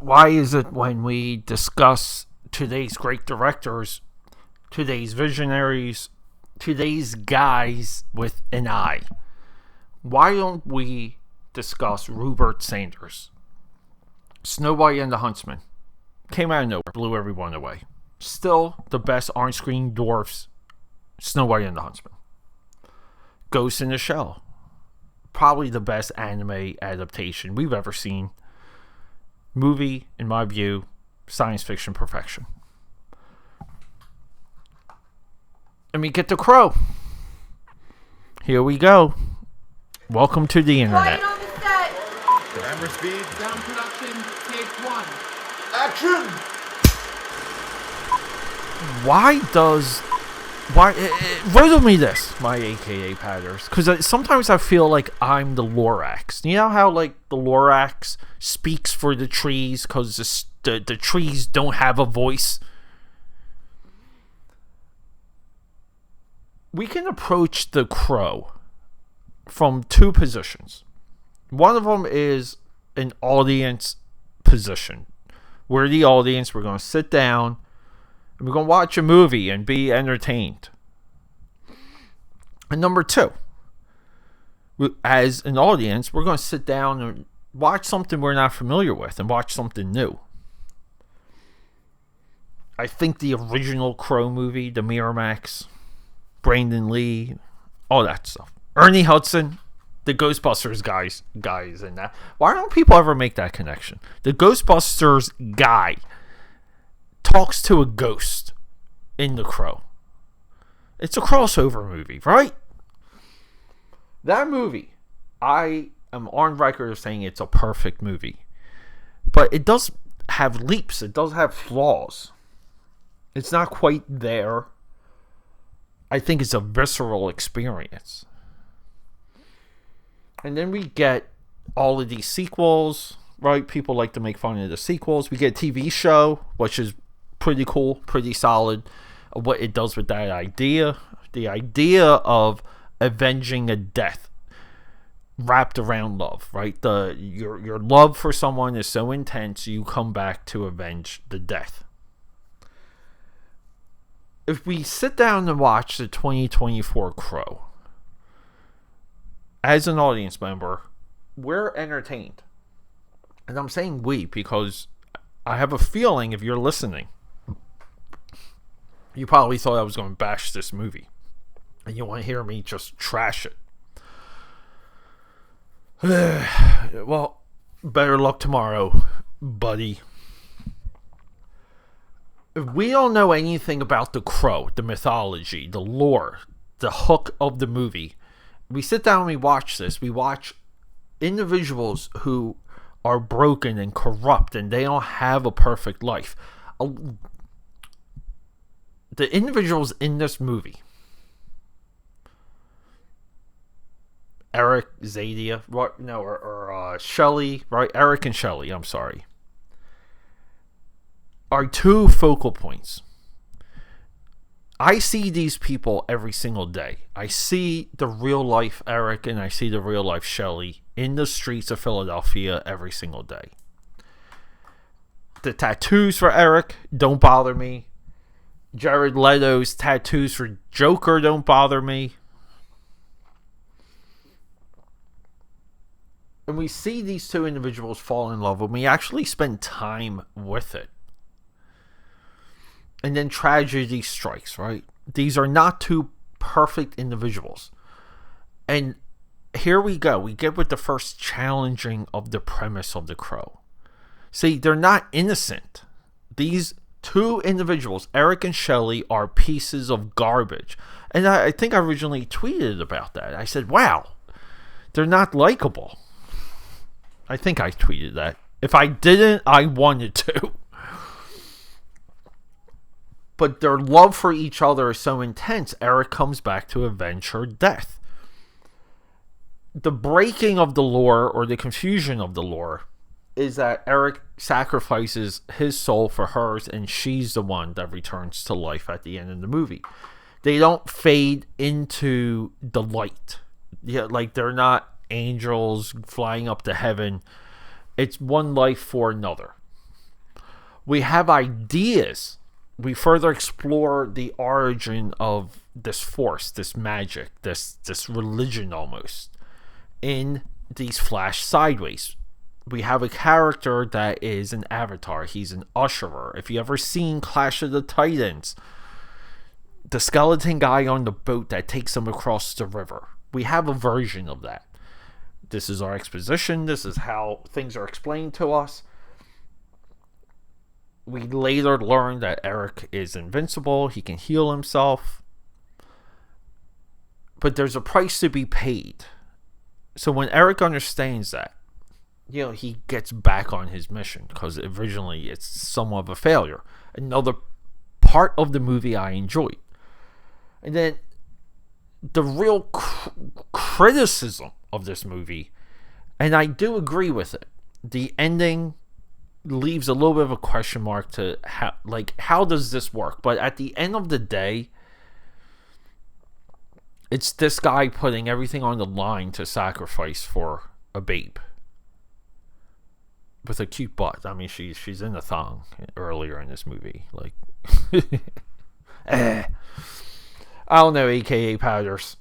Why is it when we discuss today's great directors, today's visionaries, today's guys with an eye, why don't we discuss Rupert Sanders? Snow White and the Huntsman came out of nowhere, blew everyone away. Still the best on-screen dwarfs, Snow White and the Huntsman. Ghost in the Shell, probably the best anime adaptation we've ever seen. Movie, in my view, science fiction perfection. And we get The Crow. Here we go. Welcome to the internet. Quiet on the set. Camera speed. Sound production, take one. Action! Riddle me this, my AKA padders, because sometimes I feel like I'm the Lorax. You know how like the Lorax speaks for the trees because the trees don't have a voice? We can approach The Crow from two positions. One of them is an audience position. We're the audience. We're going to sit down and we're going to watch a movie and be entertained. And number two, as an audience, we're going to sit down and watch something we're not familiar with and watch something new. I think the original Crow movie, the Miramax, Brandon Lee, all that stuff. Ernie Hudson, the Ghostbusters guys in that. Why don't people ever make that connection? The Ghostbusters guy talks to a ghost in The Crow. It's a crossover movie, right? That movie, I am on record of saying it's a perfect movie. But it does have leaps. It does have flaws. It's not quite there. I think it's a visceral experience. And then we get all of these sequels, right? People like to make fun of the sequels. We get a TV show, which is pretty cool, pretty solid. What it does with that idea. The idea of avenging a death wrapped around love, right? Your love for someone is so intense, you come back to avenge the death. If we sit down and watch the 2024 Crow, as an audience member, we're entertained. And I'm saying we because I have a feeling if you're listening, you probably thought I was going to bash this movie. And you want to hear me just trash it. Well, better luck tomorrow, buddy. If we don't know anything about The Crow, the mythology, the lore, the hook of the movie, we sit down and we watch this. We watch individuals who are broken and corrupt and they don't have a perfect life. The individuals in this movie, Eric, Zadia, or Shelley, right? Eric and Shelley, I'm sorry, are two focal points. I see these people every single day. I see the real life Eric and I see the real life Shelley in the streets of Philadelphia every single day. The tattoos for Eric don't bother me. Jared Leto's tattoos for Joker don't bother me. And we see these two individuals fall in love when we actually spend time with it. And then tragedy strikes, right? These are not two perfect individuals. And here we go. We get with the first challenging of the premise of The Crow. See, they're not innocent. These two individuals, Eric and Shelley, are pieces of garbage. And I think I originally tweeted about that. I said, wow, they're not likable. I think I tweeted that. If I didn't, I wanted to. But their love for each other is so intense, Eric comes back to avenge her death. The breaking of the lore, or the confusion of the lore, is that Eric sacrifices his soul for hers, and she's the one that returns to life at the end of the movie. They don't fade into the light. Yeah, like they're not angels flying up to heaven. It's one life for another. We have ideas. We further explore the origin of this force, this magic, this religion almost, in these Flash Sideways. We have a character that is an avatar. He's an usherer. If you ever seen Clash of the Titans, the skeleton guy on the boat that takes him across the river. We have a version of that. This is our exposition. This is how things are explained to us. We later learn that Eric is invincible. He can heal himself. But there's a price to be paid. So when Eric understands that, he gets back on his mission, because originally it's somewhat of a failure. Another part of the movie I enjoyed. And then the real criticism of this movie, and I do agree with it, the ending leaves a little bit of a question mark to how does this work? But at the end of the day, it's this guy putting everything on the line to sacrifice for a babe with a cute butt. I mean, she's in a thong earlier in this movie. I don't know, AKA Powders.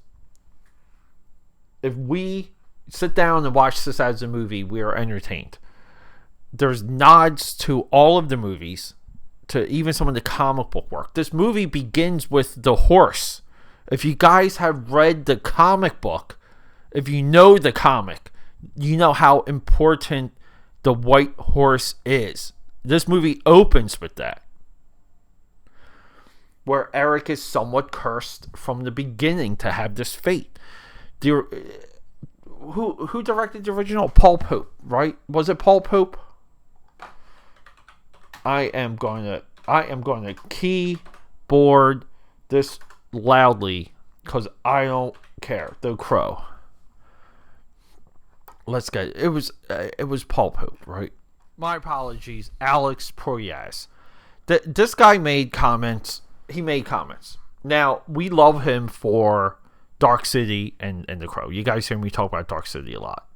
If we sit down and watch this as a movie, we are entertained. There's nods to all of the movies, to even some of the comic book work. This movie begins with the horse. If you guys have read the comic book, if you know the comic, you know how important the white horse is. This movie opens with that, where Eric is somewhat cursed from the beginning to have this fate. Who directed the original? Paul Pope, right? Was it Paul Pope? I am going to keyboard this loudly because I don't care. The Crow. Let's get it. It was Paul Pope, right? My apologies, Alex Proyas. This guy made comments. He made comments. Now, we love him for Dark City and The Crow. You guys hear me talk about Dark City a lot.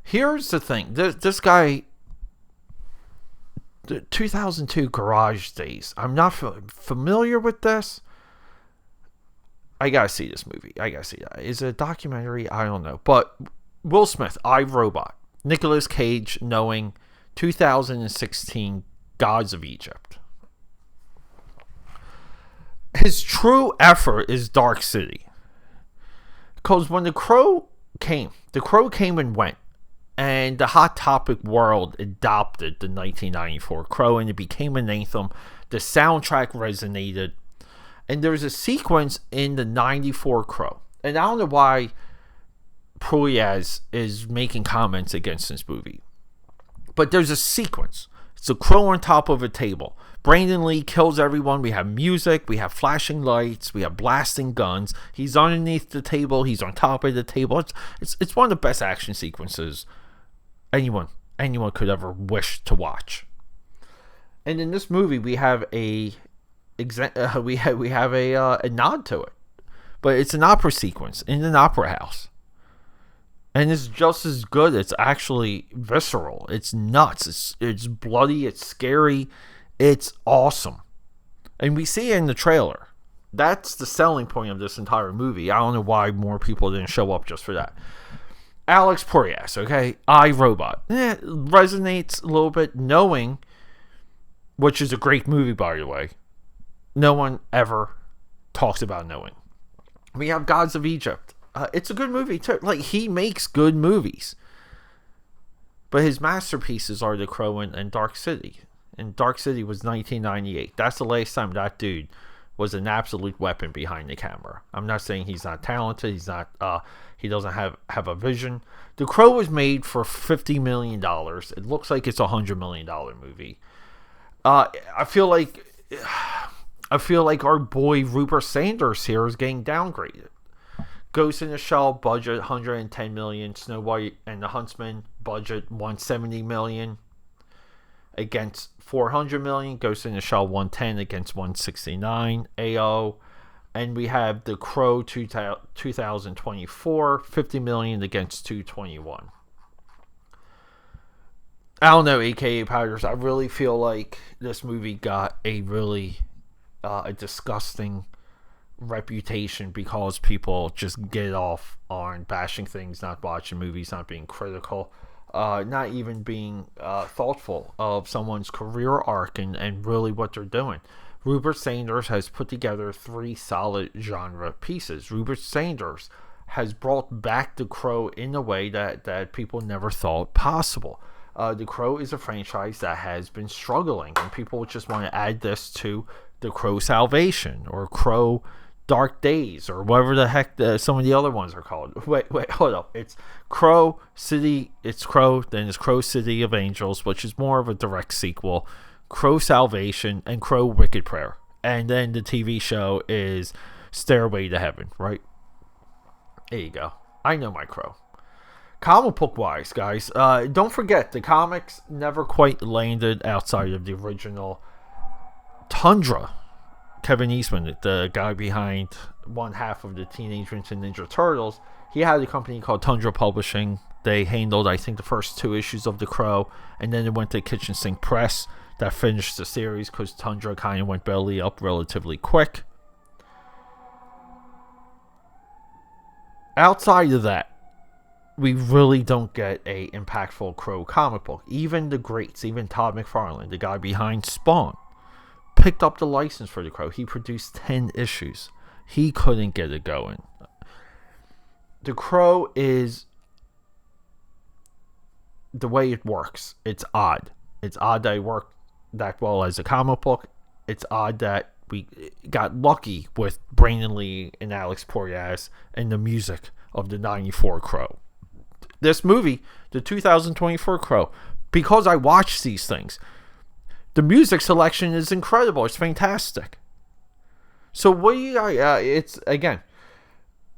Here's the thing. This guy, the 2002 Garage Days. I'm not familiar with this. I gotta see this movie. I gotta see that. Is it a documentary? I don't know. But Will Smith, I, Robot. Nicolas Cage, knowing 2016 Gods of Egypt. His true effort is Dark City. Because when The Crow came and went. And the Hot Topic world adopted the 1994 Crow, and it became an anthem. The soundtrack resonated. And there's a sequence in the 94 Crow. And I don't know why Proyas is making comments against this movie. But there's a sequence. It's a crow on top of a table. Brandon Lee kills everyone. We have music. We have flashing lights. We have blasting guns. He's underneath the table. He's on top of the table. It's one of the best action sequences anyone could ever wish to watch. And in this movie, we have a nod to it, but it's an opera sequence in an opera house, and it's just as good. It's actually visceral. It's nuts. It's bloody. It's scary. It's awesome, and we see it in the trailer. That's the selling point of this entire movie. I don't know why more people didn't show up just for that. Alex Proyas, okay? I, Robot. It resonates a little bit, knowing, which is a great movie, by the way. No one ever talks about knowing. We have Gods of Egypt. It's a good movie, too. He makes good movies. But his masterpieces are The Crow and Dark City. And Dark City was 1998. That's the last time that dude was an absolute weapon behind the camera. I'm not saying he's not talented. He's not. He doesn't have a vision. The Crow was made for $50 million. It looks like it's a $100 million movie. I feel like our boy Rupert Sanders here is getting downgraded. Ghost in the Shell budget $110 million. Snow White and the Huntsman budget $170 million against $400 million. Ghost in the Shell $110 against $169. AO. And we have The Crow 2024, $50 million against $221. I don't know, AKA Powders. I really feel like this movie got a really a disgusting reputation because people just get off on bashing things, not watching movies, not being critical, not even being thoughtful of someone's career arc and really what they're doing. Rupert Sanders has put together 3 solid genre pieces. Rupert Sanders has brought back The Crow in a way that people never thought possible. The Crow is a franchise that has been struggling, and people just want to add this to The Crow Salvation or Crow Dark Days or whatever the heck some of the other ones are called. Wait, hold up. It's Crow City, it's Crow, then it's Crow City of Angels, which is more of a direct sequel, Crow Salvation, and Crow Wicked Prayer. And then the TV show is Stairway to Heaven, right? There you go. I know my Crow. Comic book wise, guys, don't forget the comics never quite landed outside of the original Tundra. Kevin Eastman, the guy behind one half of the Teenage Mutant Ninja Turtles, he had a company called Tundra Publishing. They handled, I think, the first 2 issues of The Crow, and then it went to Kitchen Sink Press that finished the series because Tundra kind of went belly up relatively quick. Outside of that, we really don't get a impactful Crow comic book. Even the greats, even Todd McFarlane, the guy behind Spawn, picked up the license for The Crow. He produced 10 issues. He couldn't get it going. The Crow is the way it works. It's odd. It's odd that it worked that well as a comic book. It's odd that we got lucky with Brandon Lee and Alex Proyas and the music of the 94 Crow. This movie, the 2024 Crow, because I watched these things, the music selection is incredible. It's fantastic. So what do you guys, it's, again,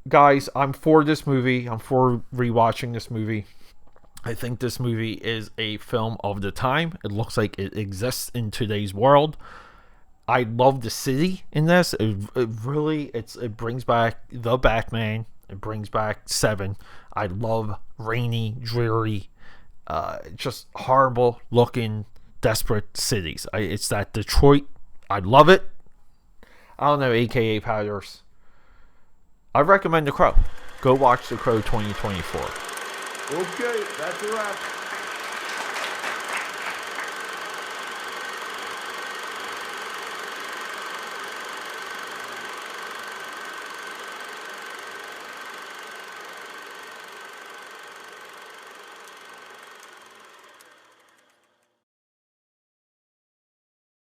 guys, I'm for this movie. I'm for rewatching this movie. I think this movie is a film of the time. It looks like it exists in today's world. I love the city in this. It brings back the Batman. It brings back Seven. I love rainy, dreary, just horrible looking, desperate cities. It's that Detroit. I love it. I don't know, AKA Powders. I recommend The Crow. Go watch The Crow 2024. Okay, that's a wrap.